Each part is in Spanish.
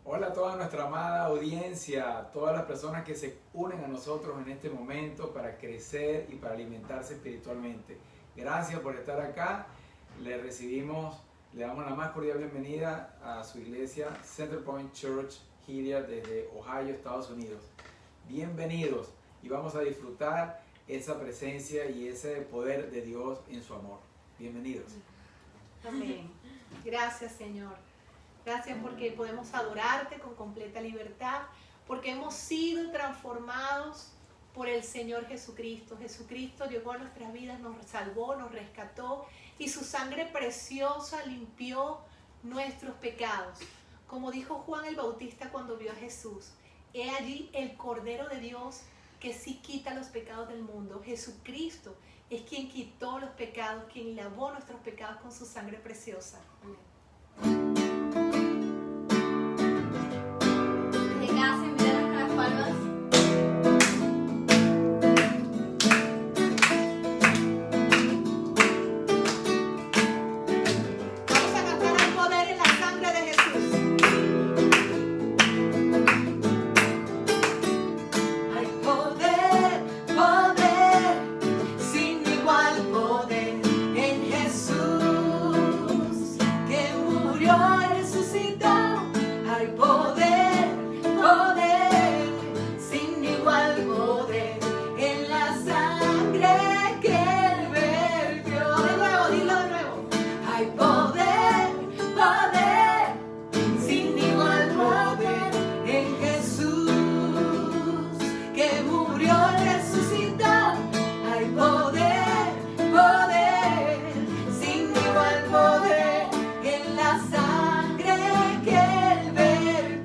Hola a toda nuestra amada audiencia, todas las personas que se unen a nosotros en este momento para crecer y para alimentarse espiritualmente. Gracias por estar acá. Le damos la más cordial bienvenida a su iglesia Centerpoint Church Hilliard desde Ohio, Estados Unidos. Bienvenidos y vamos a disfrutar esa presencia y ese poder de Dios en su amor. Bienvenidos. Amén. Gracias, Señor. Gracias porque podemos adorarte con completa libertad, porque hemos sido transformados por el Señor Jesucristo. Jesucristo llegó a nuestras vidas, nos salvó, nos rescató y su sangre preciosa limpió nuestros pecados. Como dijo Juan el Bautista cuando vio a Jesús, he allí el Cordero de Dios que sí quita los pecados del mundo. Jesucristo es quien quitó los pecados, quien lavó nuestros pecados con su sangre preciosa. Amén. Sin igual poder en la sangre que él vertió.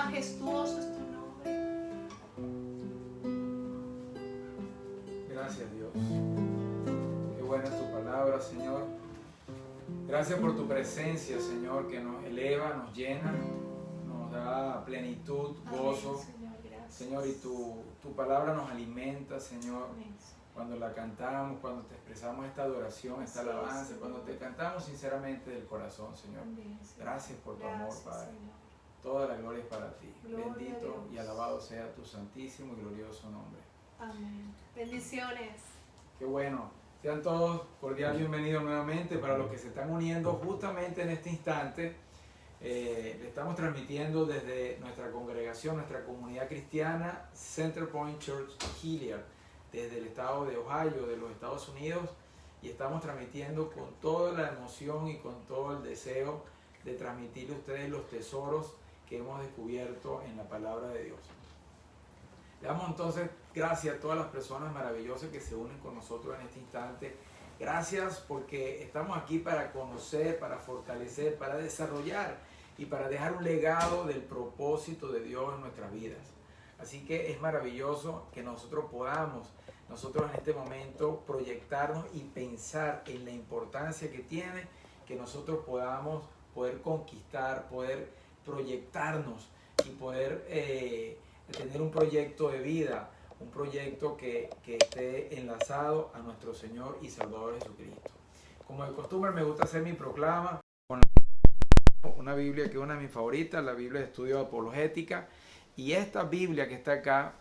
majestuoso es tu nombre. Gracias, Dios. Qué buena es tu palabra, Señor. Gracias por tu presencia, Señor, que nos eleva, nos llena, nos da plenitud, gozo. Amén, Señor, gracias. Señor, y tu palabra nos alimenta, Señor. Amén. Cuando la cantamos, cuando te expresamos esta adoración, esta Así es, alabanza, Señor. cuando te cantamos sinceramente del corazón, Señor. Amén, Señor. Gracias por tu amor, Gracias, Padre. Señor. Toda la gloria es para ti. Gloria a Bendito Dios. y alabado sea tu santísimo y glorioso nombre. Amén. Bendiciones. Qué bueno. Sean todos cordial bienvenidos nuevamente. Para los que se están uniendo justamente en este instante, le estamos transmitiendo desde nuestra congregación, nuestra comunidad cristiana, Center Point Church Hilliard, desde el estado de Ohio, de los Estados Unidos, y estamos transmitiendo con toda la emoción y con todo el deseo de transmitirle a ustedes los tesoros que hemos descubierto en la palabra de Dios. Le damos entonces gracias a todas las personas maravillosas que se unen con nosotros en este instante. Gracias porque estamos aquí para conocer, para fortalecer, para desarrollar y para dejar un legado del propósito de Dios en nuestras vidas. Así que es maravilloso que nosotros podamos, nosotros en este momento, proyectarnos y pensar en la importancia que tiene que nosotros podamos poder conquistar, poder proyectarnos y poder tener un proyecto de vida, un proyecto que esté enlazado a nuestro Señor y Salvador Jesucristo. Como de costumbre, me gusta hacer mi proclama con una Biblia que es una de mis favoritas, la Biblia de Estudio Apologética, y esta Biblia que está acá,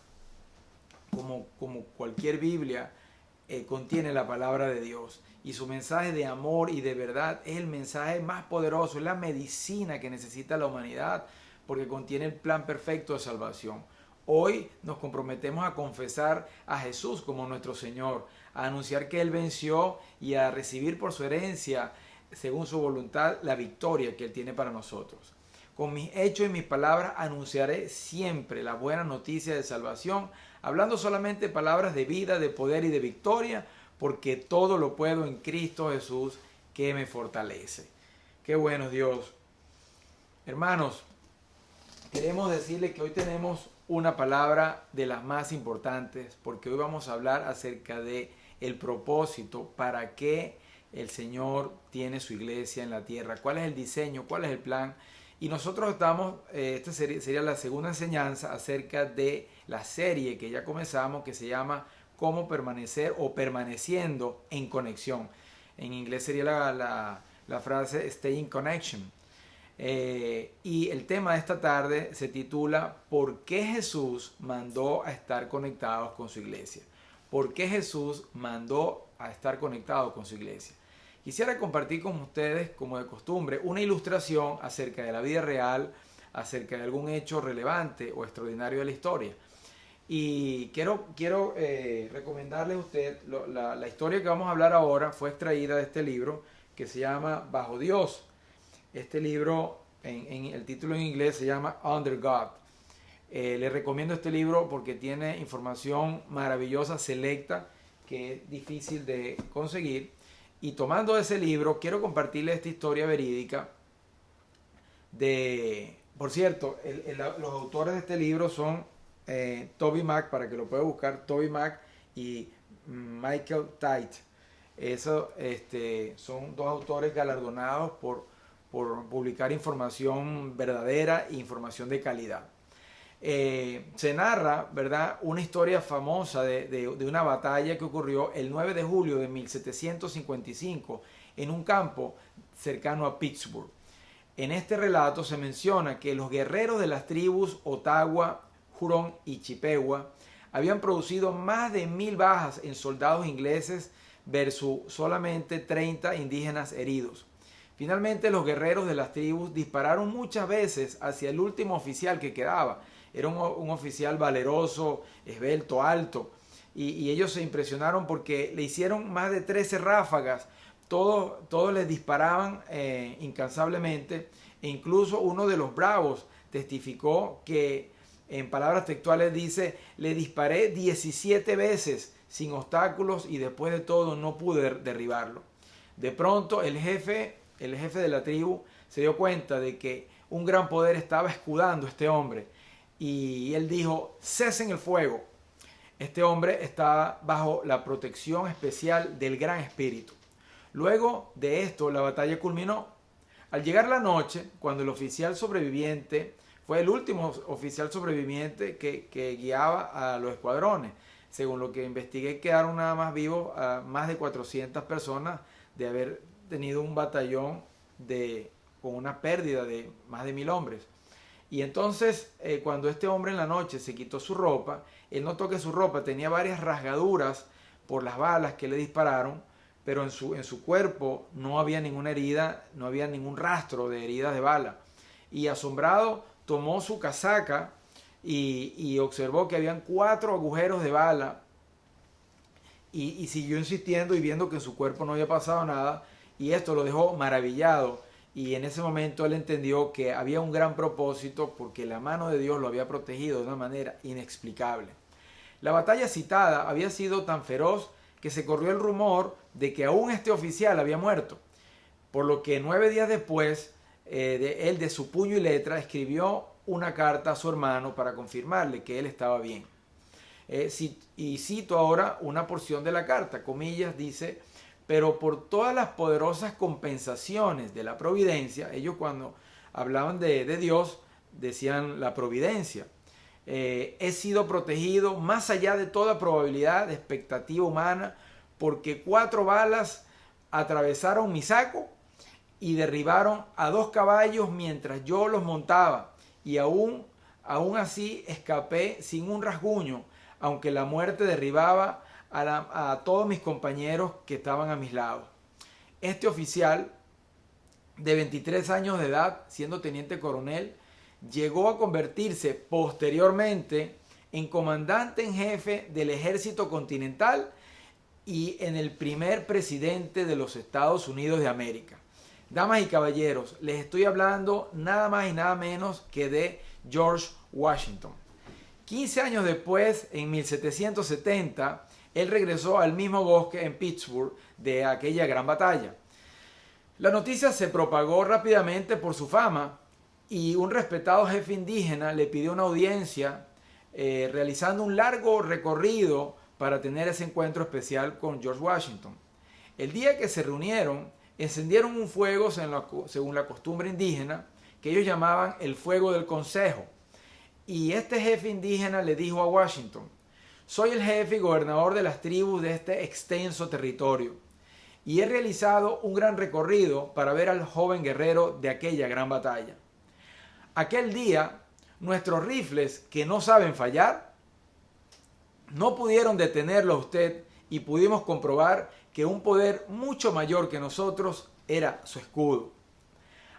como cualquier Biblia, contiene la palabra de Dios, y su mensaje de amor y de verdad es el mensaje más poderoso, es la medicina que necesita la humanidad, porque contiene el plan perfecto de salvación. Hoy nos comprometemos a confesar a Jesús como nuestro Señor, a anunciar que Él venció y a recibir por su herencia, según su voluntad, la victoria que Él tiene para nosotros. Con mis hechos y mis palabras anunciaré siempre la buena noticia de salvación, hablando solamente palabras de vida, de poder y de victoria, porque todo lo puedo en Cristo Jesús que me fortalece. Qué bueno Dios. Hermanos, queremos decirles que hoy tenemos una palabra de las más importantes, porque hoy vamos a hablar acerca de el propósito, para qué el Señor tiene su iglesia en la tierra, cuál es el diseño, cuál es el plan. Y nosotros estamos, esta sería la segunda enseñanza acerca de la serie que ya comenzamos, que se llama Cómo permanecer o permaneciendo en conexión. En inglés sería la frase Stay in Connection. Y el tema de esta tarde se titula ¿Por qué Jesús mandó a estar conectados con su iglesia? ¿Por qué Jesús mandó a estar conectados con su iglesia? Quisiera compartir con ustedes, como de costumbre, una ilustración acerca de la vida real, acerca de algún hecho relevante o extraordinario de la historia. Y quiero recomendarles a usted, la historia que vamos a hablar ahora fue extraída de este libro que se llama Bajo Dios. Este libro, en el título en inglés, se llama Under God. Les recomiendo este libro porque tiene información maravillosa, selecta, que es difícil de conseguir. Y tomando ese libro, quiero compartirles esta historia verídica de... Por cierto, los autores de este libro son TobyMac, para que lo pueda buscar, TobyMac y Michael Tait. Eso, son dos autores galardonados por publicar información verdadera e información de calidad. Se narra, ¿verdad?, una historia famosa de una batalla que ocurrió el 9 de julio de 1755 en un campo cercano a Pittsburgh. En este relato se menciona que los guerreros de las tribus Ottawa, Huron y Chippewa habían producido más de 1000 bajas en soldados ingleses versus solamente 30 indígenas heridos. Finalmente, los guerreros de las tribus dispararon muchas veces hacia el último oficial que quedaba. Era un oficial valeroso, esbelto, alto, y ellos se impresionaron porque le hicieron más de 13 ráfagas. Todos les disparaban incansablemente, e incluso uno de los bravos testificó que, en palabras textuales dice, le disparé 17 veces sin obstáculos y después de todo no pude derribarlo. De pronto el jefe de la tribu se dio cuenta de que un gran poder estaba escudando a este hombre. Y él dijo, cesen el fuego. Este hombre estaba bajo la protección especial del Gran Espíritu. Luego de esto, la batalla culminó. Al llegar la noche, cuando el oficial sobreviviente, fue el último oficial sobreviviente que guiaba a los escuadrones. Según lo que investigué, quedaron nada más vivos a más de 400 personas de haber tenido un batallón con una pérdida de más de 1000 hombres. Y entonces, cuando este hombre en la noche se quitó su ropa, él notó que su ropa tenía varias rasgaduras por las balas que le dispararon, pero en su cuerpo no había ninguna herida, no había ningún rastro de heridas de bala. Y asombrado, tomó su casaca y observó que habían 4 agujeros de bala y siguió insistiendo y viendo que en su cuerpo no había pasado nada, y esto lo dejó maravillado. Y en ese momento él entendió que había un gran propósito porque la mano de Dios lo había protegido de una manera inexplicable. La batalla citada había sido tan feroz que se corrió el rumor de que aún este oficial había muerto, por lo que 9 días después, él de su puño y letra escribió una carta a su hermano para confirmarle que él estaba bien. Y cito ahora una porción de la carta, comillas, dice: pero por todas las poderosas compensaciones de la providencia, ellos cuando hablaban de Dios decían la providencia, he sido protegido más allá de toda probabilidad de expectativa humana, porque 4 balas atravesaron mi saco y derribaron a 2 caballos mientras yo los montaba, y aún así escapé sin un rasguño, aunque la muerte derribaba a todos mis compañeros que estaban a mis lados. Este oficial de 23 años de edad, siendo teniente coronel, llegó a convertirse posteriormente en comandante en jefe del ejército continental y en el primer presidente de los Estados Unidos de América. Damas y caballeros, les estoy hablando nada más y nada menos que de George Washington. 15 años después, en 1770, él regresó al mismo bosque en Pittsburgh de aquella gran batalla. La noticia se propagó rápidamente por su fama y un respetado jefe indígena le pidió una audiencia realizando un largo recorrido para tener ese encuentro especial con George Washington. El día que se reunieron, encendieron un fuego según la costumbre indígena que ellos llamaban el fuego del consejo. Y este jefe indígena le dijo a Washington: soy el jefe y gobernador de las tribus de este extenso territorio y he realizado un gran recorrido para ver al joven guerrero de aquella gran batalla. Aquel día, nuestros rifles, que no saben fallar, no pudieron detenerlo a usted y pudimos comprobar que un poder mucho mayor que nosotros era su escudo.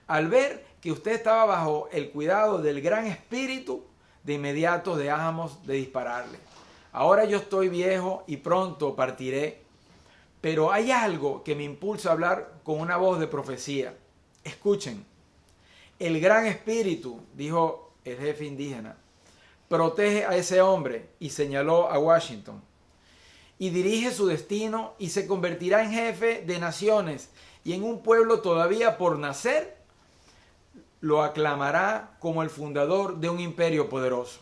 Al ver que usted estaba bajo el cuidado del Gran Espíritu, de inmediato dejamos de dispararle. Ahora yo estoy viejo y pronto partiré, pero hay algo que me impulsa a hablar con una voz de profecía. Escuchen. El Gran Espíritu, dijo el jefe indígena, protege a ese hombre, y señaló a Washington, y dirige su destino y se convertirá en jefe de naciones, y en un pueblo todavía por nacer lo aclamará como el fundador de un imperio poderoso.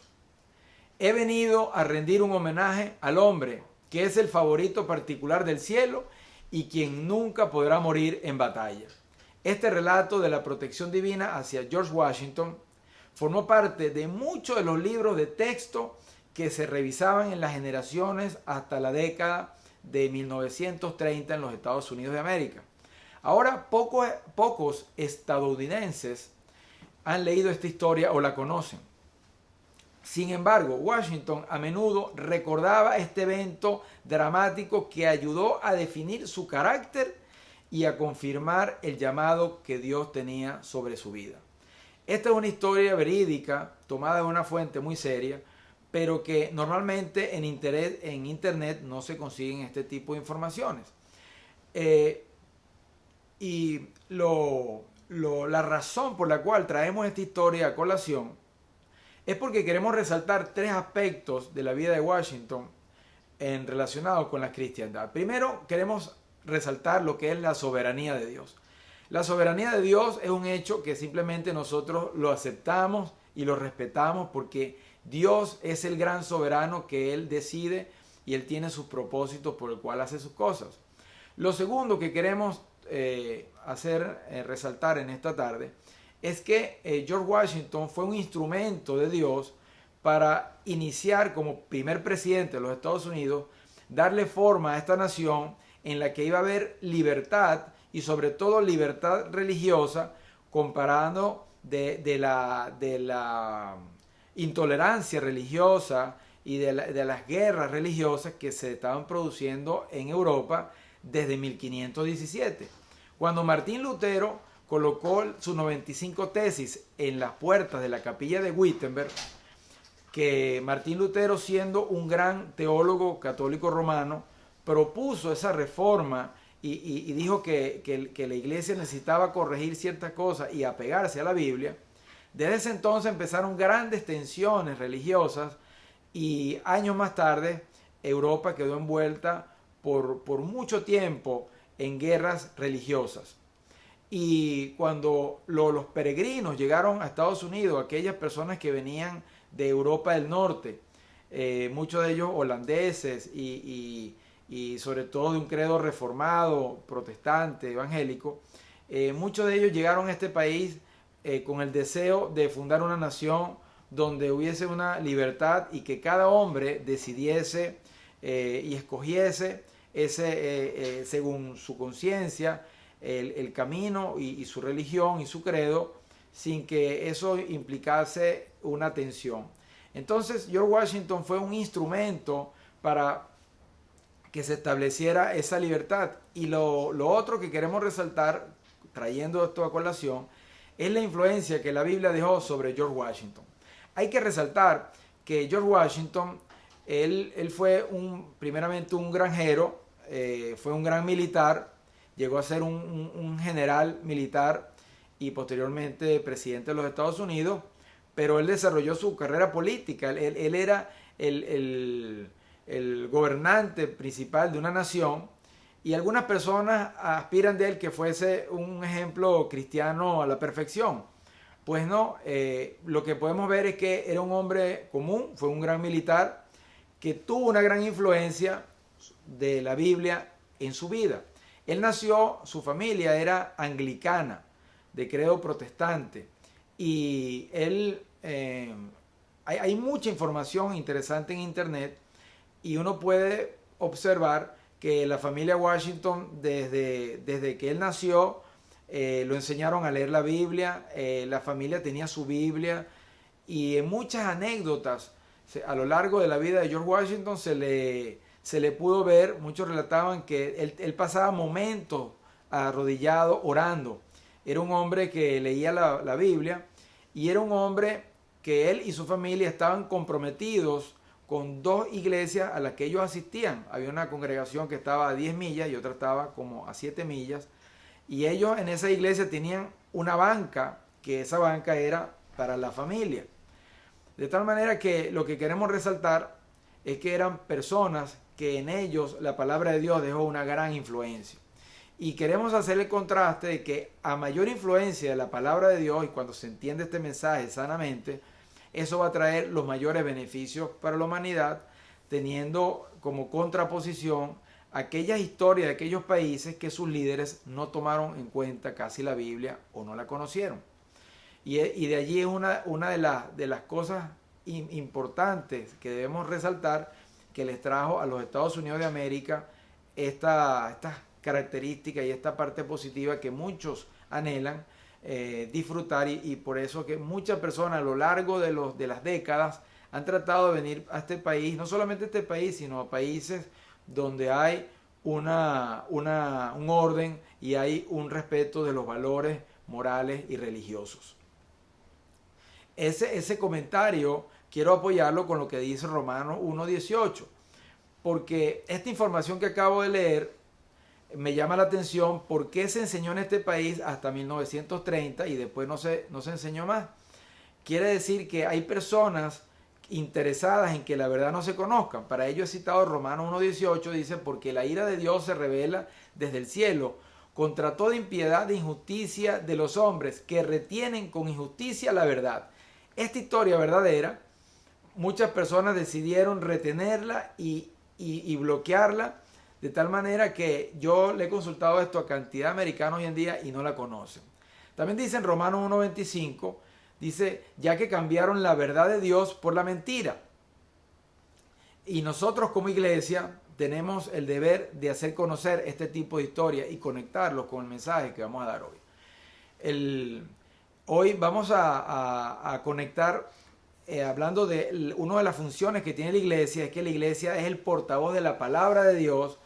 He venido a rendir un homenaje al hombre que es el favorito particular del cielo y quien nunca podrá morir en batalla. Este relato de la protección divina hacia George Washington formó parte de muchos de los libros de texto que se revisaban en las generaciones hasta la década de 1930 en los Estados Unidos de América. Ahora pocos estadounidenses han leído esta historia o la conocen. Sin embargo, Washington a menudo recordaba este evento dramático que ayudó a definir su carácter y a confirmar el llamado que Dios tenía sobre su vida. Esta es una historia verídica, tomada de una fuente muy seria, pero que normalmente en internet no se consiguen este tipo de informaciones. La razón por la cual traemos esta historia a colación es porque queremos resaltar 3 aspectos de la vida de Washington relacionados con la cristiandad. Primero, queremos resaltar lo que es la soberanía de Dios. La soberanía de Dios es un hecho que simplemente nosotros lo aceptamos y lo respetamos porque Dios es el gran soberano que Él decide y Él tiene sus propósitos por el cual hace sus cosas. Lo segundo que queremos resaltar en esta tarde es que George Washington fue un instrumento de Dios para iniciar como primer presidente de los Estados Unidos, darle forma a esta nación en la que iba a haber libertad y sobre todo libertad religiosa, comparando de la intolerancia religiosa y de las guerras religiosas que se estaban produciendo en Europa desde 1517. Cuando Martín Lutero colocó sus 95 tesis en las puertas de la capilla de Wittenberg, que Martín Lutero, siendo un gran teólogo católico romano, propuso esa reforma y dijo que la iglesia necesitaba corregir ciertas cosas y apegarse a la Biblia. Desde ese entonces empezaron grandes tensiones religiosas y años más tarde Europa quedó envuelta por mucho tiempo en guerras religiosas. Y cuando los peregrinos llegaron a Estados Unidos, aquellas personas que venían de Europa del Norte, muchos de ellos holandeses y sobre todo de un credo reformado, protestante, evangélico, muchos de ellos llegaron a este país con el deseo de fundar una nación donde hubiese una libertad y que cada hombre decidiese y escogiese según su conciencia el camino y su religión y su credo, sin que eso implicase una tensión. Entonces George Washington fue un instrumento para que se estableciera esa libertad. Y lo otro que queremos resaltar, trayendo esto a colación, es la influencia que la Biblia dejó sobre George Washington. Hay que resaltar que George Washington, él fue primeramente un granjero, fue un gran militar, llegó a ser un general militar y posteriormente presidente de los Estados Unidos, pero él desarrolló su carrera política. Él era el gobernante principal de una nación y algunas personas aspiran de él que fuese un ejemplo cristiano a la perfección. Pues no, lo que podemos ver es que era un hombre común, fue un gran militar que tuvo una gran influencia de la Biblia en su vida. Él nació, su familia era anglicana, de credo protestante, y él, hay mucha información interesante en internet y uno puede observar que la familia Washington, desde que él nació, lo enseñaron a leer la Biblia, la familia tenía su Biblia, y en muchas anécdotas a lo largo de la vida de George Washington se le pudo ver, muchos relataban que él pasaba momentos arrodillado orando. Era un hombre que leía la Biblia y era un hombre que él y su familia estaban comprometidos con dos iglesias a las que ellos asistían. Había una congregación que estaba a 10 millas y otra estaba como a 7 millas. Y ellos en esa iglesia tenían una banca, que esa banca era para la familia. De tal manera que lo que queremos resaltar es que eran personas que en ellos la palabra de Dios dejó una gran influencia. Y queremos hacer el contraste de que a mayor influencia de la palabra de Dios, y cuando se entiende este mensaje sanamente, eso va a traer los mayores beneficios para la humanidad, teniendo como contraposición aquellas historias de aquellos países que sus líderes no tomaron en cuenta casi la Biblia o no la conocieron. Y de allí es una de las cosas importantes que debemos resaltar, que les trajo a los Estados Unidos de América estas características y esta parte positiva que muchos anhelan disfrutar, y por eso que muchas personas a lo largo de las décadas han tratado de venir a este país, no solamente a este país, sino a países donde hay un orden y hay un respeto de los valores morales y religiosos. Ese comentario quiero apoyarlo con lo que dice Romanos 1:18, porque esta información que acabo de leer me llama la atención. ¿Por qué se enseñó en este país hasta 1930 y después no se enseñó más? Quiere decir que hay personas interesadas en que la verdad no se conozcan. Para ello he citado Romanos 1:18, dice: porque la ira de Dios se revela desde el cielo contra toda impiedad e injusticia de los hombres que retienen con injusticia la verdad. Esta historia verdadera, muchas personas decidieron retenerla y bloquearla, de tal manera que yo le he consultado esto a cantidad de americanos hoy en día y no la conocen. También dice en Romanos 1:25, dice, ya que cambiaron la verdad de Dios por la mentira. Y nosotros como iglesia tenemos el deber de hacer conocer este tipo de historia y conectarlo con el mensaje que vamos a dar hoy. Hoy vamos a conectar, hablando de una de las funciones que tiene la iglesia, es que la iglesia es el portavoz de la palabra de Dios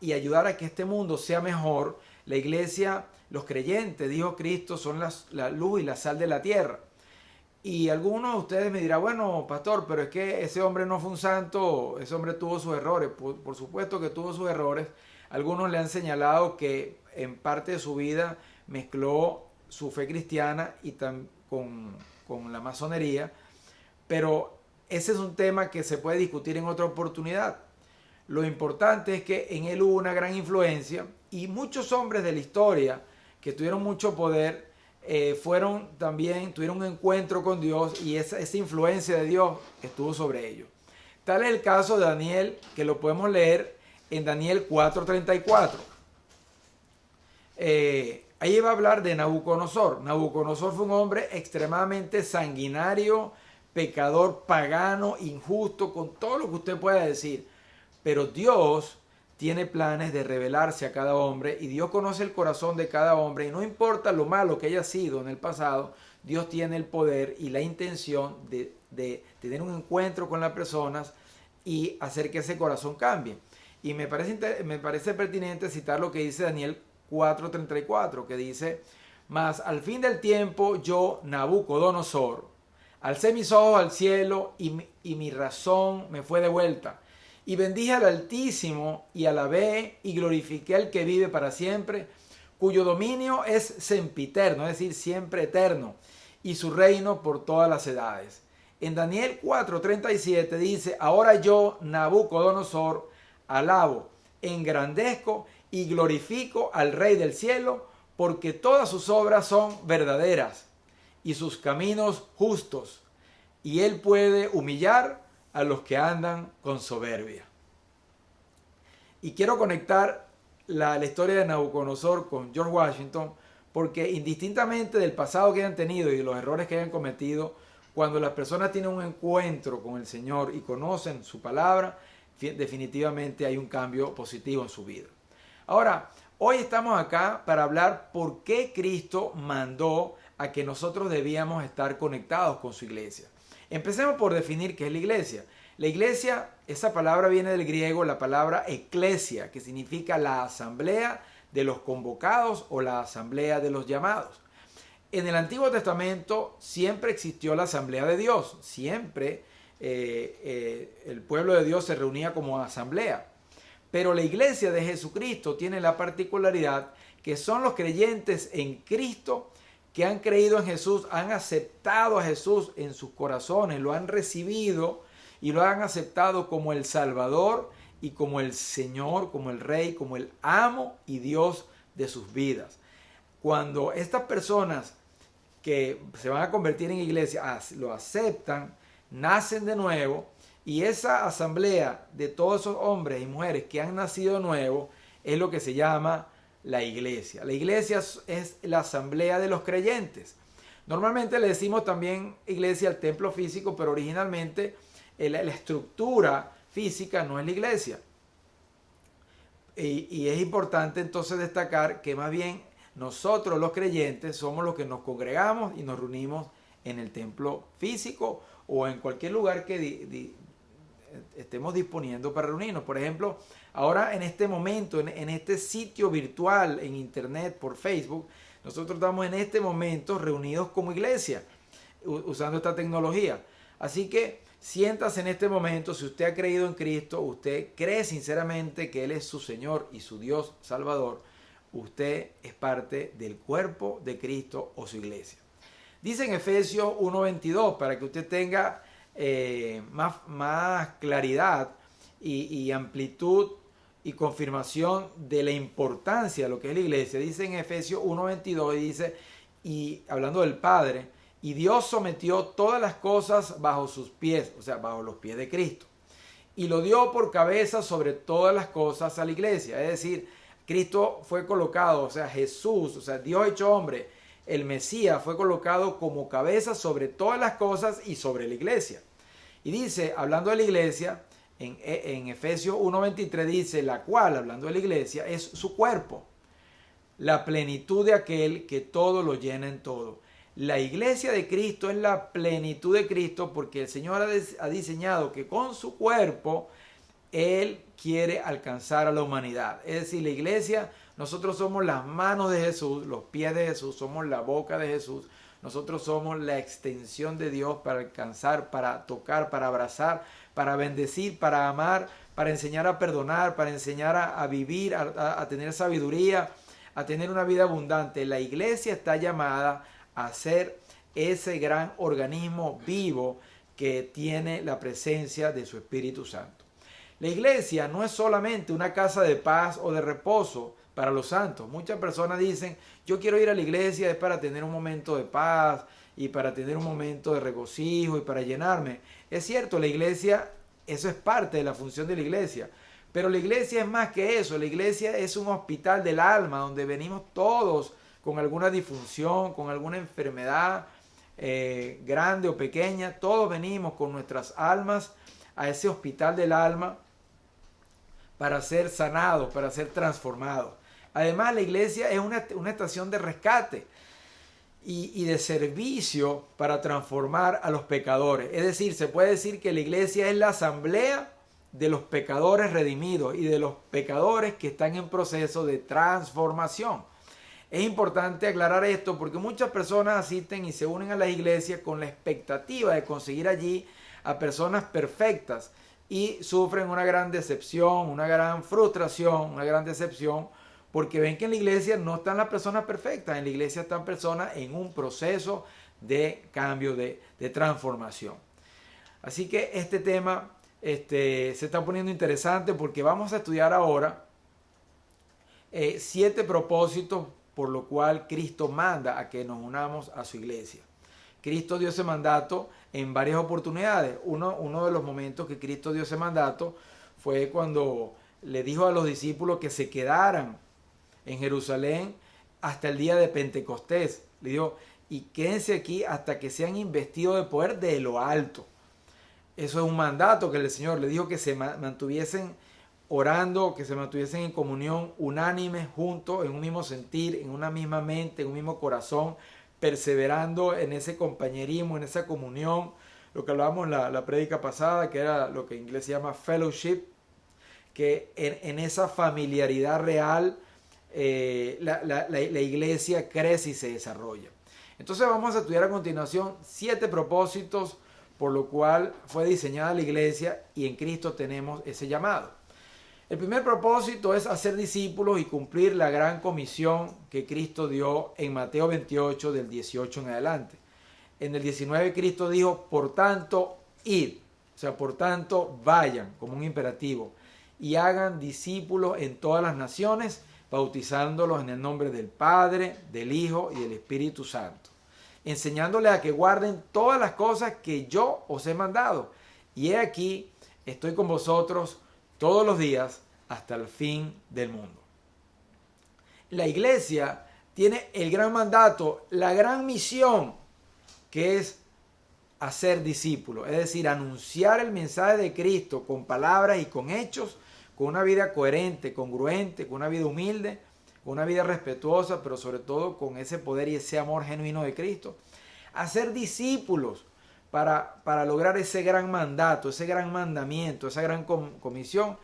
y ayudar a que este mundo sea mejor. La iglesia, los creyentes, dijo Cristo, son la luz y la sal de la tierra. Y algunos de ustedes me dirán, bueno, pastor, pero es que ese hombre no fue un santo, ese hombre tuvo sus errores. Por supuesto que tuvo sus errores. Algunos le han señalado que en parte de su vida mezcló su fe cristiana y con la masonería, pero ese es un tema que se puede discutir en otra oportunidad. Lo importante es que en él hubo una gran influencia y muchos hombres de la historia que tuvieron mucho poder tuvieron un encuentro con Dios y esa influencia de Dios estuvo sobre ellos. Tal es el caso de Daniel, que lo podemos leer en Daniel 4:34. Ahí va a hablar de Nabucodonosor. Nabucodonosor fue un hombre extremadamente sanguinario, pecador, pagano, injusto, con todo lo que usted pueda decir. Pero Dios tiene planes de revelarse a cada hombre y Dios conoce el corazón de cada hombre y no importa lo malo que haya sido en el pasado, Dios tiene el poder y la intención de tener un encuentro con las personas y hacer que ese corazón cambie. Y me parece pertinente citar lo que dice Daniel 4:34, que dice, mas al fin del tiempo yo, Nabucodonosor, alcé mis ojos al cielo y mi razón me fue devuelta. Y bendije al Altísimo y alabé y glorifiqué al que vive para siempre, cuyo dominio es sempiterno, es decir, siempre eterno, y su reino por todas las edades. En Daniel 4:37 dice, ahora yo, Nabucodonosor, alabo, engrandezco y glorifico al Rey del cielo, porque todas sus obras son verdaderas y sus caminos justos, y él puede humillar a los que andan con soberbia. Y quiero conectar la historia de Nabucodonosor con George Washington, porque indistintamente del pasado que hayan tenido y de los errores que hayan cometido, cuando las personas tienen un encuentro con el Señor y conocen su palabra, definitivamente hay un cambio positivo en su vida. Ahora, hoy estamos acá para hablar por qué Cristo mandó a que nosotros debíamos estar conectados con su iglesia. Empecemos por definir qué es la iglesia. La iglesia, esa palabra viene del griego, la palabra eclesia, que significa la asamblea de los convocados o la asamblea de los llamados. En el Antiguo Testamento siempre existió la asamblea de Dios, siempre el pueblo de Dios se reunía como asamblea. Pero la iglesia de Jesucristo tiene la particularidad que son los creyentes en Cristo que han creído en Jesús, han aceptado a Jesús en sus corazones, lo han recibido y lo han aceptado como el Salvador y como el Señor, como el Rey, como el amo y Dios de sus vidas. Cuando estas personas que se van a convertir en iglesia lo aceptan, nacen de nuevo, y esa asamblea de todos esos hombres y mujeres que han nacido de nuevo es lo que se llama la iglesia. La iglesia es la asamblea de los creyentes. Normalmente le decimos también iglesia al templo físico, pero originalmente la estructura física no es la iglesia. Y es importante entonces destacar que más bien nosotros los creyentes somos los que nos congregamos y nos reunimos en el templo físico o en cualquier lugar que estemos disponiendo para reunirnos. Por ejemplo, ahora en este momento, en este sitio virtual, en internet, por Facebook, nosotros estamos en este momento reunidos como iglesia, usando esta tecnología. Así que siéntase en este momento, si usted ha creído en Cristo, usted cree sinceramente que Él es su Señor y su Dios Salvador, usted es parte del cuerpo de Cristo o su iglesia. Dice en Efesios 1:22, para que usted tenga más claridad y amplitud y confirmación de la importancia de lo que es la iglesia. Dice en Efesios 1:22, dice, y hablando del Padre, y Dios sometió todas las cosas bajo sus pies, o sea, bajo los pies de Cristo, y lo dio por cabeza sobre todas las cosas a la iglesia. Es decir, Cristo fue colocado, o sea, Jesús, o sea, Dios hecho hombre, el Mesías fue colocado como cabeza sobre todas las cosas y sobre la iglesia. Y dice, hablando de la iglesia, en Efesios 1:23 dice, la cual, hablando de la iglesia, es su cuerpo, la plenitud de aquel que todo lo llena en todo. La iglesia de Cristo es la plenitud de Cristo porque el Señor ha diseñado que con su cuerpo Él quiere alcanzar a la humanidad. Es decir, la iglesia, nosotros somos las manos de Jesús, los pies de Jesús, somos la boca de Jesús. Nosotros somos la extensión de Dios para alcanzar, para tocar, para abrazar, para bendecir, para amar, para enseñar a perdonar, para enseñar a vivir, a tener sabiduría, a tener una vida abundante. La iglesia está llamada a ser ese gran organismo vivo que tiene la presencia de su Espíritu Santo. La iglesia no es solamente una casa de paz o de reposo para los santos. Muchas personas dicen, yo quiero ir a la iglesia es para tener un momento de paz y para tener un momento de regocijo y para llenarme. Es cierto, la iglesia, eso es parte de la función de la iglesia. Pero la iglesia es más que eso. La iglesia es un hospital del alma donde venimos todos con alguna disfunción, con alguna enfermedad grande o pequeña. Todos venimos con nuestras almas a ese hospital del alma para ser sanados, para ser transformados. Además, la iglesia es una estación de rescate y de servicio para transformar a los pecadores. Es decir, se puede decir que la iglesia es la asamblea de los pecadores redimidos y de los pecadores que están en proceso de transformación. Es importante aclarar esto porque muchas personas asisten y se unen a las iglesias con la expectativa de conseguir allí a personas perfectas y sufren una gran decepción, una gran frustración, una gran decepción porque ven que en la iglesia no están las personas perfectas, en la iglesia están personas en un proceso de cambio, de transformación. Así que este tema se está poniendo interesante porque vamos a estudiar ahora 7 propósitos por lo cual Cristo manda a que nos unamos a su iglesia. Cristo dio ese mandato en varias oportunidades. Uno de los momentos que Cristo dio ese mandato fue cuando le dijo a los discípulos que se quedaran en Jerusalén hasta el día de Pentecostés. Le dijo, y quédense aquí hasta que sean investidos de poder de lo alto. Eso es un mandato que el Señor le dijo, que se mantuviesen orando, que se mantuviesen en comunión, unánimes, juntos, en un mismo sentir, en una misma mente, en un mismo corazón, perseverando en ese compañerismo, en esa comunión, lo que hablábamos en la prédica pasada, que era lo que en inglés se llama fellowship, que en esa familiaridad real la iglesia crece y se desarrolla. Entonces vamos a estudiar a continuación 7 propósitos por lo cual fue diseñada la iglesia y en Cristo tenemos ese llamado. El primer propósito es hacer discípulos y cumplir la gran comisión que Cristo dio en Mateo 28 del 18 en adelante. En el 19 Cristo dijo, por tanto, id, o sea, por tanto, vayan, como un imperativo, y hagan discípulos en todas las naciones, bautizándolos en el nombre del Padre, del Hijo y del Espíritu Santo, enseñándoles a que guarden todas las cosas que yo os he mandado. Y he aquí, estoy con vosotros todos los días hasta el fin del mundo. La iglesia tiene el gran mandato, la gran misión, que es hacer discípulos, es decir, anunciar el mensaje de Cristo con palabras y con hechos, con una vida coherente, congruente, con una vida humilde, con una vida respetuosa, pero sobre todo con ese poder y ese amor genuino de Cristo. Hacer discípulos para lograr ese gran mandato, ese gran mandamiento, esa gran comisión,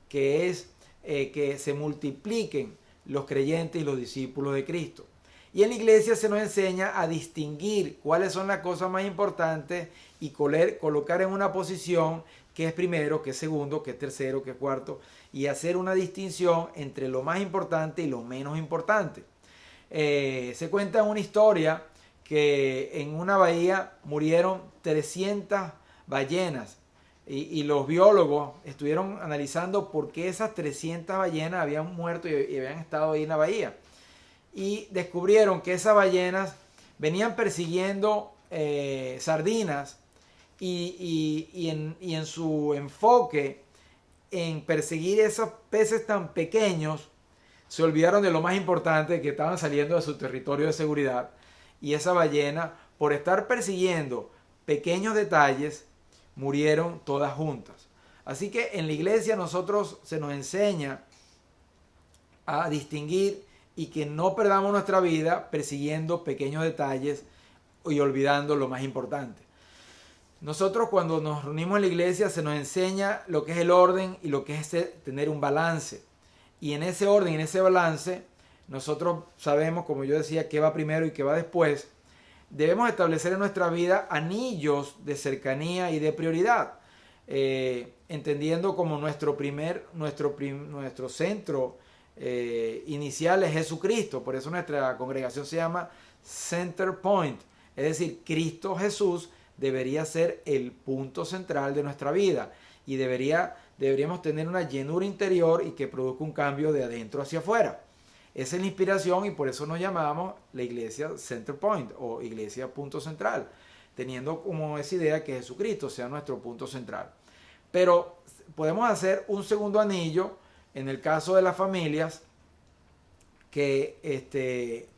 que es que se multipliquen los creyentes y los discípulos de Cristo. Y en la iglesia se nos enseña a distinguir cuáles son las cosas más importantes y colocar en una posición qué es primero, qué es segundo, qué es tercero, qué es cuarto, y hacer una distinción entre lo más importante y lo menos importante. Se cuenta una historia que en una bahía murieron 300 ballenas y los biólogos estuvieron analizando por qué esas 300 ballenas habían muerto y habían estado ahí en la bahía. Y descubrieron que esas ballenas venían persiguiendo sardinas y en su enfoque en perseguir esos peces tan pequeños, se olvidaron de lo más importante, que estaban saliendo de su territorio de seguridad. Y esa ballena, por estar persiguiendo pequeños detalles, murieron todas juntas. Así que en la iglesia nosotros se nos enseña a distinguir y que no perdamos nuestra vida persiguiendo pequeños detalles y olvidando lo más importante. Nosotros cuando nos reunimos en la iglesia se nos enseña lo que es el orden y lo que es tener un balance. Y en ese orden, en ese balance, nosotros sabemos, como yo decía, qué va primero y qué va después. Debemos establecer en nuestra vida anillos de cercanía y de prioridad, entendiendo como nuestro centro inicial es Jesucristo. Por eso nuestra congregación se llama Center Point, es decir, Cristo Jesús debería ser el punto central de nuestra vida y deberíamos tener una llenura interior y que produzca un cambio de adentro hacia afuera. Esa es la inspiración y por eso nos llamamos la iglesia Center Point o iglesia punto central, teniendo como esa idea que Jesucristo sea nuestro punto central. Pero podemos hacer un segundo anillo en el caso de las familias, que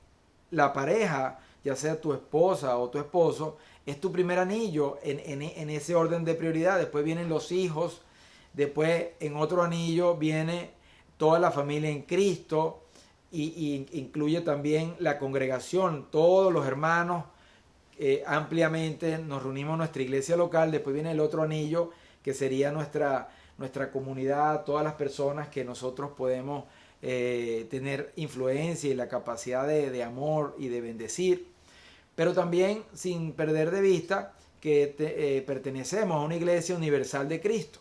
la pareja, ya sea tu esposa o tu esposo, es tu primer anillo en ese orden de prioridad. Después vienen los hijos, después en otro anillo viene toda la familia en Cristo, y incluye también la congregación, todos los hermanos, ampliamente nos reunimos en nuestra iglesia local. Después viene el otro anillo que sería nuestra comunidad, todas las personas que nosotros podemos tener influencia y la capacidad de amor y de bendecir, pero también sin perder de vista que pertenecemos a una iglesia universal de Cristo.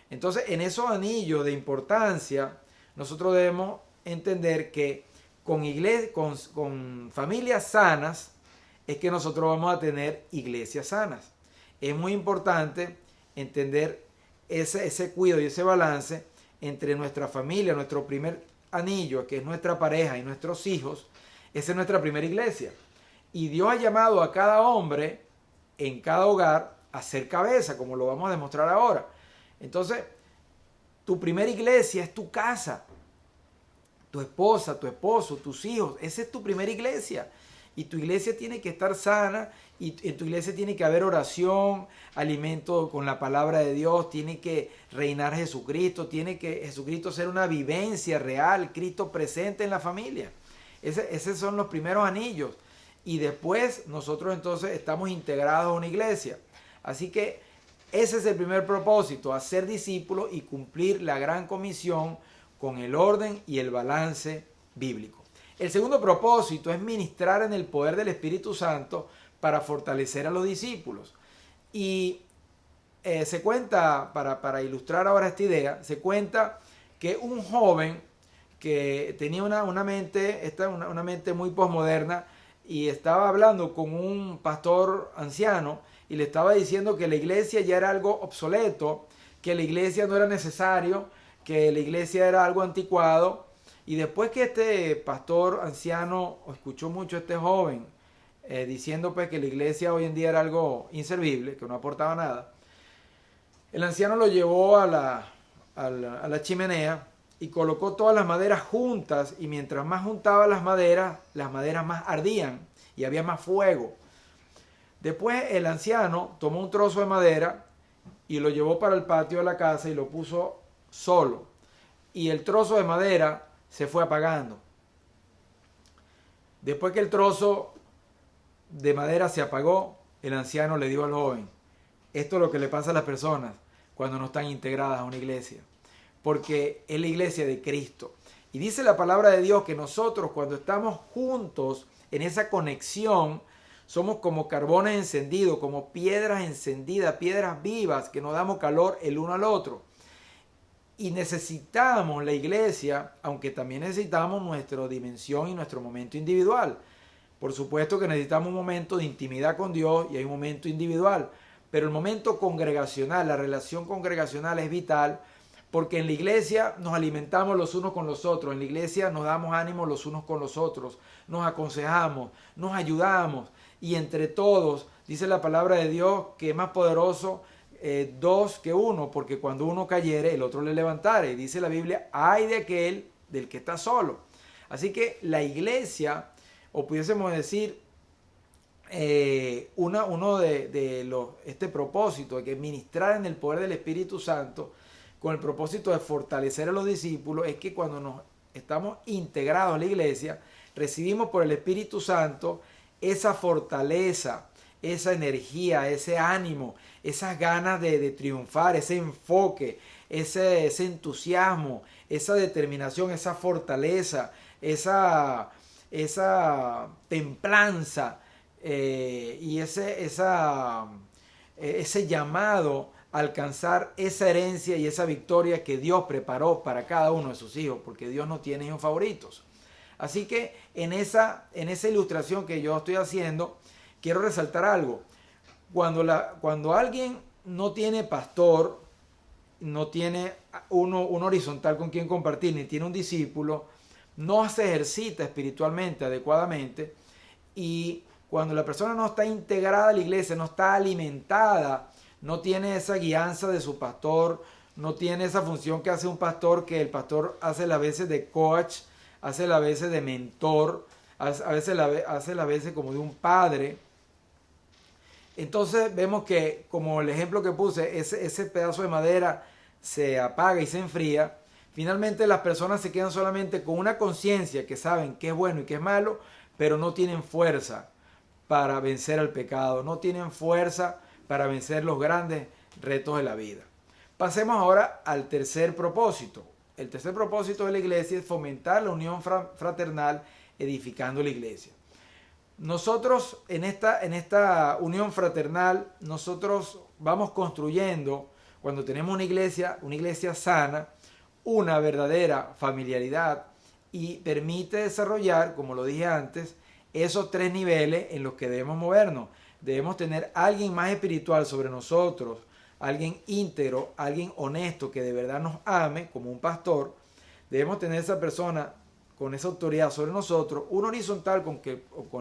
Entonces, en esos anillos de importancia, nosotros debemos entender que con familias sanas es que nosotros vamos a tener iglesias sanas. Es muy importante entender ese cuidado y ese balance entre nuestra familia, nuestro primer anillo, que es nuestra pareja, y nuestros hijos. Esa es nuestra primera iglesia. Y Dios ha llamado a cada hombre en cada hogar a ser cabeza, como lo vamos a demostrar ahora. Entonces, tu primera iglesia es tu casa. Tu esposa, tu esposo, tus hijos, esa es tu primera iglesia. Y tu iglesia tiene que estar sana, y en tu iglesia tiene que haber oración, alimento con la palabra de Dios, tiene que reinar Jesucristo, tiene que Jesucristo ser una vivencia real, Cristo presente en la familia. Esos son los primeros anillos. Y después nosotros entonces estamos integrados a una iglesia. Así que ese es el primer propósito, hacer discípulos y cumplir la gran comisión con el orden y el balance bíblico. El segundo propósito es ministrar en el poder del Espíritu Santo para fortalecer a los discípulos. Y se cuenta, para ilustrar ahora esta idea, se cuenta que un joven que tenía una mente muy posmoderna y estaba hablando con un pastor anciano y le estaba diciendo que la iglesia ya era algo obsoleto, que la iglesia no era necesario, que la iglesia era algo anticuado. Y después que este pastor anciano escuchó mucho a este joven diciendo pues que la iglesia hoy en día era algo inservible, que no aportaba nada, el anciano lo llevó a la chimenea y colocó todas las maderas juntas, y mientras más juntaba las maderas más ardían y había más fuego. Después el anciano tomó un trozo de madera y lo llevó para el patio de la casa y lo puso solo, y el trozo de madera se fue apagando. Después que el trozo de madera se apagó, el anciano le dijo al joven: esto es lo que le pasa a las personas cuando no están integradas a una iglesia, porque es la iglesia de Cristo. Y dice la palabra de Dios que nosotros, cuando estamos juntos en esa conexión, somos como carbones encendidos, como piedras encendidas, piedras vivas, que nos damos calor el uno al otro. Y necesitamos la iglesia, aunque también necesitamos nuestra dimensión y nuestro momento individual. Por supuesto que necesitamos un momento de intimidad con Dios y hay un momento individual, pero el momento congregacional, la relación congregacional es vital, porque en la iglesia nos alimentamos los unos con los otros, en la iglesia nos damos ánimo los unos con los otros, nos aconsejamos, nos ayudamos, y entre todos, dice la palabra de Dios, que es más poderoso dos que uno, porque cuando uno cayere, el otro le levantare. Y dice la Biblia, ay de aquel del que está solo. Así que la iglesia, o pudiésemos decir, este propósito de que ministrar en el poder del Espíritu Santo, con el propósito de fortalecer a los discípulos, es que cuando nos estamos integrados a la iglesia, recibimos por el Espíritu Santo esa fortaleza, esa energía, ese ánimo, esas ganas de triunfar, ese enfoque, ese entusiasmo, esa determinación, esa fortaleza, esa templanza y ese llamado a alcanzar esa herencia y esa victoria que Dios preparó para cada uno de sus hijos, porque Dios no tiene hijos favoritos. Así que en esa ilustración que yo estoy haciendo, quiero resaltar algo. Cuando alguien no tiene pastor, no tiene un horizontal con quien compartir, ni tiene un discípulo, no se ejercita espiritualmente adecuadamente, y cuando la persona no está integrada a la iglesia, no está alimentada, no tiene esa guianza de su pastor, no tiene esa función que hace un pastor, que el pastor hace las veces de coach, hace las veces de mentor, hace las veces como de un padre. Entonces vemos que, como el ejemplo que puse, ese pedazo de madera se apaga y se enfría. Finalmente las personas se quedan solamente con una conciencia, que saben qué es bueno y qué es malo, pero no tienen fuerza para vencer al pecado, no tienen fuerza para vencer los grandes retos de la vida. Pasemos ahora al tercer propósito. El tercer propósito de la iglesia es fomentar la unión fraternal, edificando la iglesia. Nosotros en esta unión fraternal, nosotros vamos construyendo, cuando tenemos una iglesia sana, una verdadera familiaridad, y permite desarrollar, como lo dije antes, esos tres niveles en los que debemos movernos. Debemos tener alguien más espiritual sobre nosotros, alguien íntegro, alguien honesto que de verdad nos ame, como un pastor. Debemos tener esa persona con esa autoridad sobre nosotros, un horizontal con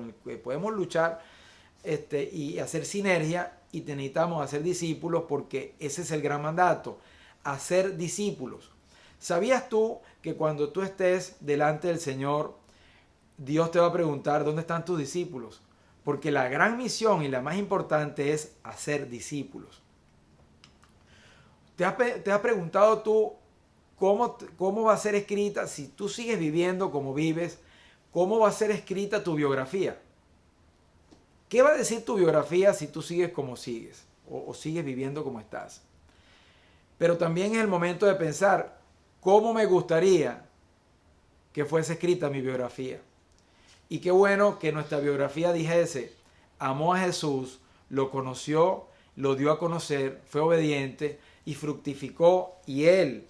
el que podemos luchar y hacer sinergia, y necesitamos hacer discípulos, porque ese es el gran mandato, hacer discípulos. ¿Sabías tú que cuando tú estés delante del Señor, Dios te va a preguntar dónde están tus discípulos? Porque la gran misión y la más importante es hacer discípulos. ¿Te has preguntado tú cómo va a ser escrita, si tú sigues viviendo como vives, cómo va a ser escrita tu biografía? ¿Qué va a decir tu biografía si tú sigues como sigues o sigues viviendo como estás? Pero también es el momento de pensar, ¿cómo me gustaría que fuese escrita mi biografía? Y qué bueno que nuestra biografía dijese: amó a Jesús, lo conoció, lo dio a conocer, fue obediente y fructificó, y Él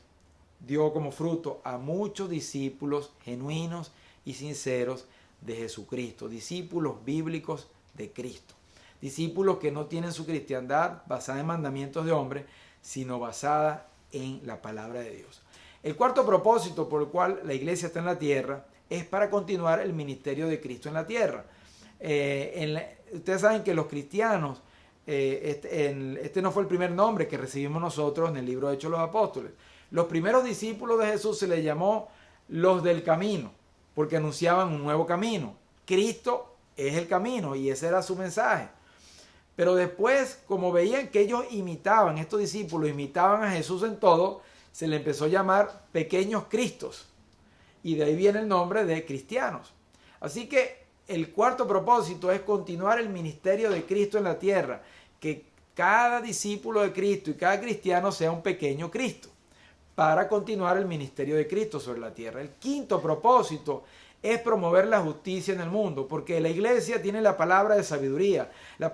dio como fruto a muchos discípulos genuinos y sinceros de Jesucristo, discípulos bíblicos de Cristo, discípulos que no tienen su cristiandad basada en mandamientos de hombres, sino basada en la palabra de Dios. El cuarto propósito por el cual la iglesia está en la tierra es para continuar el ministerio de Cristo en la tierra. Ustedes saben que los cristianos, este no fue el primer nombre que recibimos nosotros en el libro de Hechos de los Apóstoles. Los primeros discípulos de Jesús se les llamó los del camino, porque anunciaban un nuevo camino. Cristo es el camino, y ese era su mensaje. Pero después, como veían que ellos estos discípulos imitaban a Jesús en todo, se le empezó a llamar pequeños Cristos. Y de ahí viene el nombre de cristianos. Así que el cuarto propósito es continuar el ministerio de Cristo en la tierra. Que cada discípulo de Cristo y cada cristiano sea un pequeño Cristo, para continuar el ministerio de Cristo sobre la tierra. El quinto propósito es promover la justicia en el mundo, porque la iglesia tiene la palabra de sabiduría, la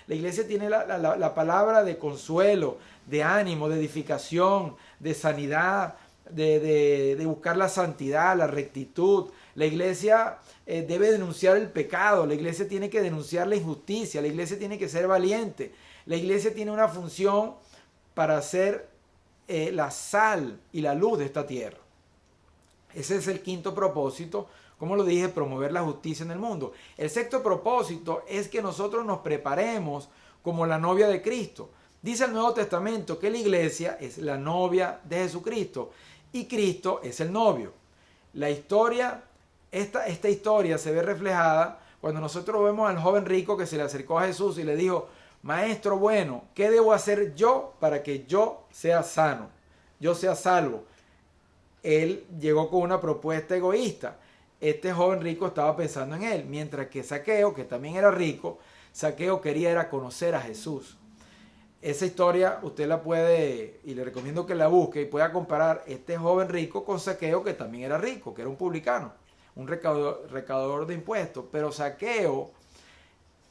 iglesia tiene la palabra de consuelo, de ánimo, de edificación, de sanidad, de buscar la santidad, la rectitud, La iglesia debe denunciar el pecado, la iglesia tiene que denunciar la injusticia, la iglesia tiene que ser valiente. La iglesia tiene una función para ser la sal y la luz de esta tierra. Ese es el quinto propósito, como lo dije, promover la justicia en el mundo. El sexto propósito es que nosotros nos preparemos como la novia de Cristo. Dice el Nuevo Testamento que la iglesia es la novia de Jesucristo y Cristo es el novio. La historia, esta historia se ve reflejada cuando nosotros vemos al joven rico que se le acercó a Jesús y le dijo: Maestro bueno, ¿qué debo hacer yo para que yo sea sano, yo sea salvo? Él llegó con una propuesta egoísta. Este joven rico estaba pensando en él, mientras que Zaqueo, que también era rico, Zaqueo quería era conocer a Jesús. Esa historia usted la puede, y le recomiendo que la busque y pueda comparar este joven rico con Zaqueo, que también era rico, que era un publicano, un recaudador de impuestos. Pero Zaqueo,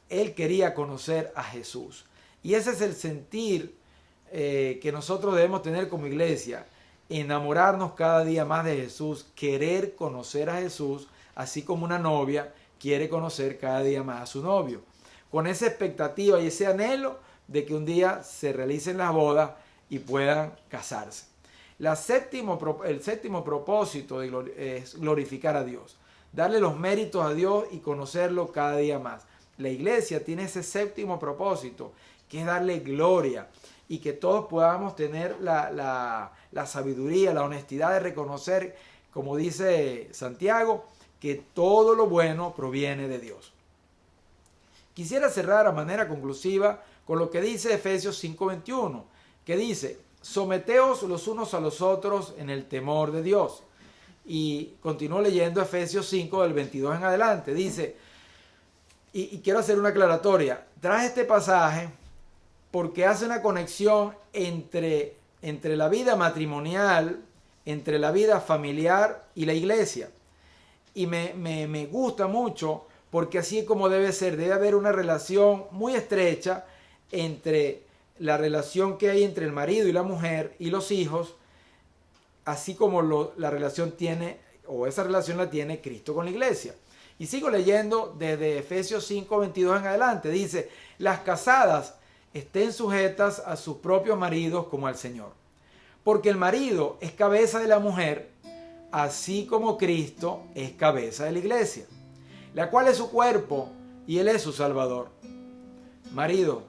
él quería conocer a Jesús. Y ese es el sentir que nosotros debemos tener como iglesia. Enamorarnos cada día más de Jesús, querer conocer a Jesús, así como una novia quiere conocer cada día más a su novio. Con esa expectativa y ese anhelo de que un día se realicen las bodas y puedan casarse. El séptimo propósito es glorificar a Dios, darle los méritos a Dios y conocerlo cada día más. La iglesia tiene ese séptimo propósito, que es darle gloria y que todos podamos tener la sabiduría, la honestidad de reconocer, como dice Santiago, que todo lo bueno proviene de Dios. Quisiera cerrar a manera conclusiva con lo que dice Efesios 5:21, que dice: someteos los unos a los otros en el temor de Dios. Y continúo leyendo Efesios 5 del 22 en adelante. Dice, y quiero hacer una aclaratoria, traje este pasaje porque hace una conexión entre la vida matrimonial, entre la vida familiar y la iglesia. Y me gusta mucho porque así es como debe ser. Debe haber una relación muy estrecha entre la relación que hay entre el marido y la mujer y los hijos, así como la relación tiene, o esa relación la tiene Cristo con la iglesia. Y sigo leyendo desde Efesios 5:22 en adelante. Dice: las casadas estén sujetas a sus propios maridos como al Señor. Porque el marido es cabeza de la mujer, así como Cristo es cabeza de la iglesia, la cual es su cuerpo y Él es su Salvador. Marido,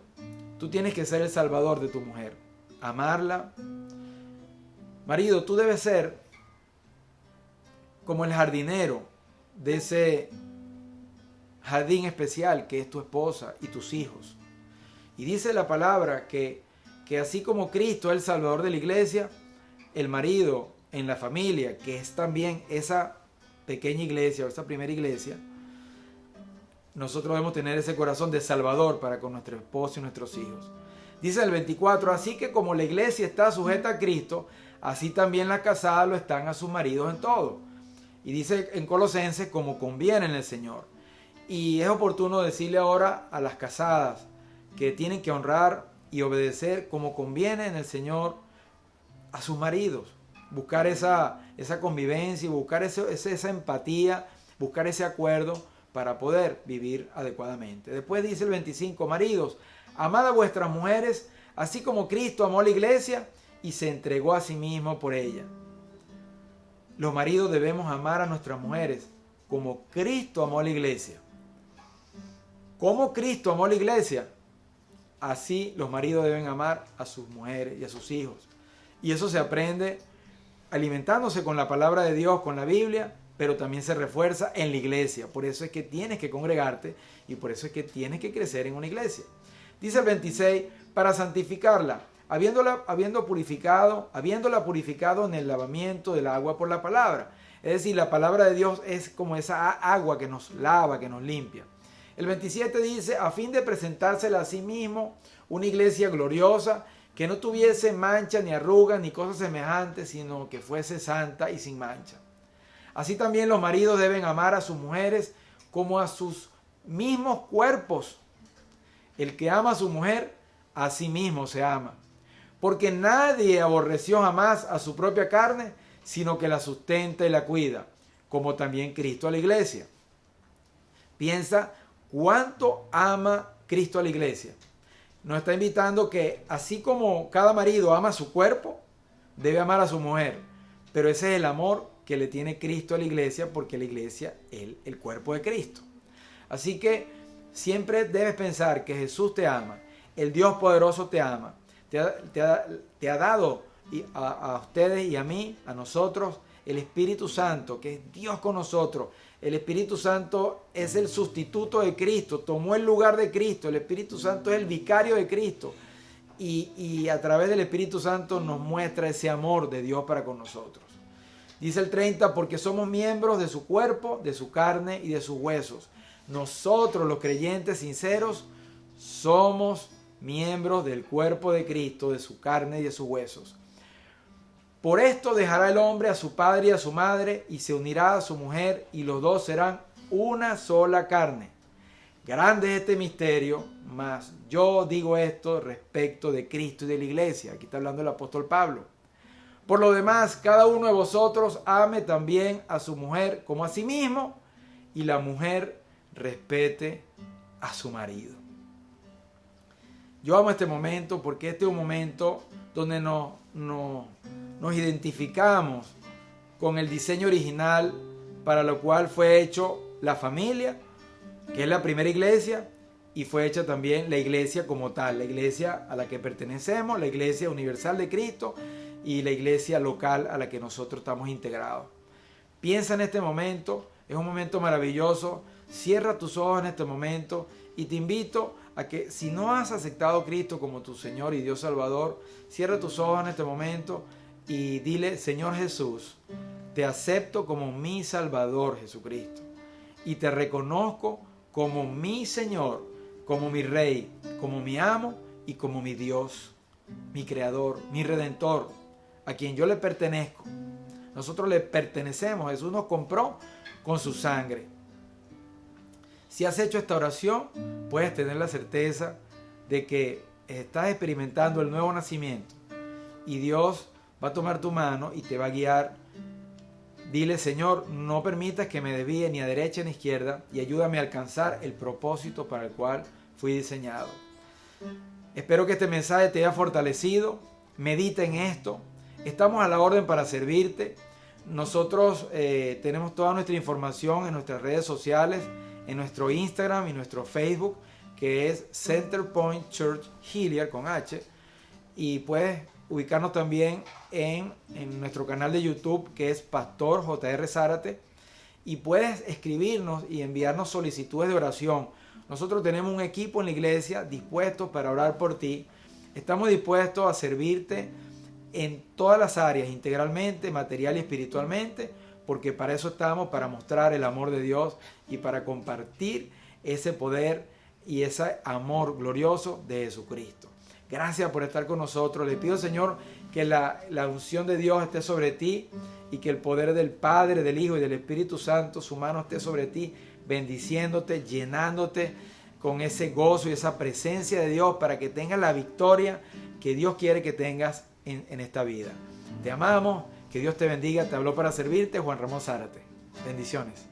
tú tienes que ser el Salvador de tu mujer, amarla. Marido, tú debes ser como el jardinero de ese jardín especial que es tu esposa y tus hijos. Y dice la palabra que así como Cristo es el Salvador de la iglesia, el marido en la familia, que es también esa pequeña iglesia o esa primera iglesia, nosotros debemos tener ese corazón de Salvador para con nuestro esposo y nuestros hijos. Dice el 24, así que como la iglesia está sujeta a Cristo, así también las casadas lo están a sus maridos en todo. Y dice en Colosenses, como conviene en el Señor. Y es oportuno decirle ahora a las casadas que tienen que honrar y obedecer como conviene en el Señor a sus maridos. Buscar esa convivencia, buscar esa empatía, buscar ese acuerdo para poder vivir adecuadamente. Después dice el 25, maridos, amad a vuestras mujeres, así como Cristo amó a la iglesia y se entregó a sí mismo por ella. Los maridos debemos amar a nuestras mujeres como Cristo amó a la iglesia. ¿Cómo Cristo amó a la iglesia? Así los maridos deben amar a sus mujeres y a sus hijos. Y eso se aprende alimentándose con la palabra de Dios, con la Biblia, pero también se refuerza en la iglesia. Por eso es que tienes que congregarte y por eso es que tienes que crecer en una iglesia. Dice el 26, para santificarla, habiéndola purificado en el lavamiento del agua por la palabra. Es decir, la palabra de Dios es como esa agua que nos lava, que nos limpia. El 27 dice, a fin de presentársela a sí mismo una iglesia gloriosa, que no tuviese mancha, ni arrugas, ni cosas semejantes, sino que fuese santa y sin mancha. Así también los maridos deben amar a sus mujeres como a sus mismos cuerpos. El que ama a su mujer, a sí mismo se ama. Porque nadie aborreció jamás a su propia carne, sino que la sustenta y la cuida, como también Cristo a la iglesia. Piensa cuánto ama Cristo a la iglesia. Nos está invitando que así como cada marido ama a su cuerpo, debe amar a su mujer. Pero ese es el amor que le tiene Cristo a la iglesia, porque la iglesia es el cuerpo de Cristo. Así que siempre debes pensar que Jesús te ama, el Dios poderoso te ama, te ha dado a ustedes y a mí, a nosotros, el Espíritu Santo, que es Dios con nosotros. El Espíritu Santo es el sustituto de Cristo, tomó el lugar de Cristo. El Espíritu Santo es el vicario de Cristo. Y a través del Espíritu Santo nos muestra ese amor de Dios para con nosotros. Dice el 30, porque somos miembros de su cuerpo, de su carne y de sus huesos. Nosotros, los creyentes sinceros, somos miembros del cuerpo de Cristo, de su carne y de sus huesos. Por esto dejará el hombre a su padre y a su madre y se unirá a su mujer y los dos serán una sola carne. Grande es este misterio, mas yo digo esto respecto de Cristo y de la iglesia. Aquí está hablando el apóstol Pablo. Por lo demás, cada uno de vosotros ame también a su mujer como a sí mismo y la mujer respete a su marido. Yo amo este momento porque este es un momento donde nos identificamos con el diseño original para lo cual fue hecho la familia, que es la primera iglesia, y fue hecha también la iglesia como tal, la iglesia a la que pertenecemos, la iglesia universal de Cristo y la iglesia local a la que nosotros estamos integrados. Piensa en este momento, es un momento maravilloso, cierra tus ojos en este momento y te invito a que si no has aceptado a Cristo como tu Señor y Dios Salvador, cierra tus ojos en este momento y dile: Señor Jesús, te acepto como mi Salvador Jesucristo y te reconozco como mi Señor, como mi Rey, como mi amo y como mi Dios, mi Creador, mi Redentor, a quien yo le pertenezco. Nosotros le pertenecemos, Jesús nos compró con su sangre. Si has hecho esta oración, puedes tener la certeza de que estás experimentando el nuevo nacimiento y Dios va a tomar tu mano y te va a guiar. Dile: Señor, no permitas que me desvíe ni a derecha ni a izquierda y ayúdame a alcanzar el propósito para el cual fui diseñado. Espero que este mensaje te haya fortalecido. Medita en esto. Estamos a la orden para servirte. Nosotros tenemos toda nuestra información en nuestras redes sociales, en nuestro Instagram y nuestro Facebook, que es Centerpoint Church Hilliard con H, y puedes ubicarnos también en nuestro canal de YouTube, que es Pastor J.R. Zárate, y puedes escribirnos y enviarnos solicitudes de oración. Nosotros tenemos un equipo en la iglesia dispuesto para orar por ti. Estamos dispuestos a servirte en todas las áreas, integralmente, material y espiritualmente, porque para eso estamos, para mostrar el amor de Dios y para compartir ese poder y ese amor glorioso de Jesucristo. Gracias por estar con nosotros. Le pido, Señor, que la unción de Dios esté sobre ti y que el poder del Padre, del Hijo y del Espíritu Santo, su mano esté sobre ti, bendiciéndote, llenándote con ese gozo y esa presencia de Dios para que tengas la victoria que Dios quiere que tengas en esta vida. Te amamos. Que Dios te bendiga. Te habló para servirte Juan Ramón Zárate. Bendiciones.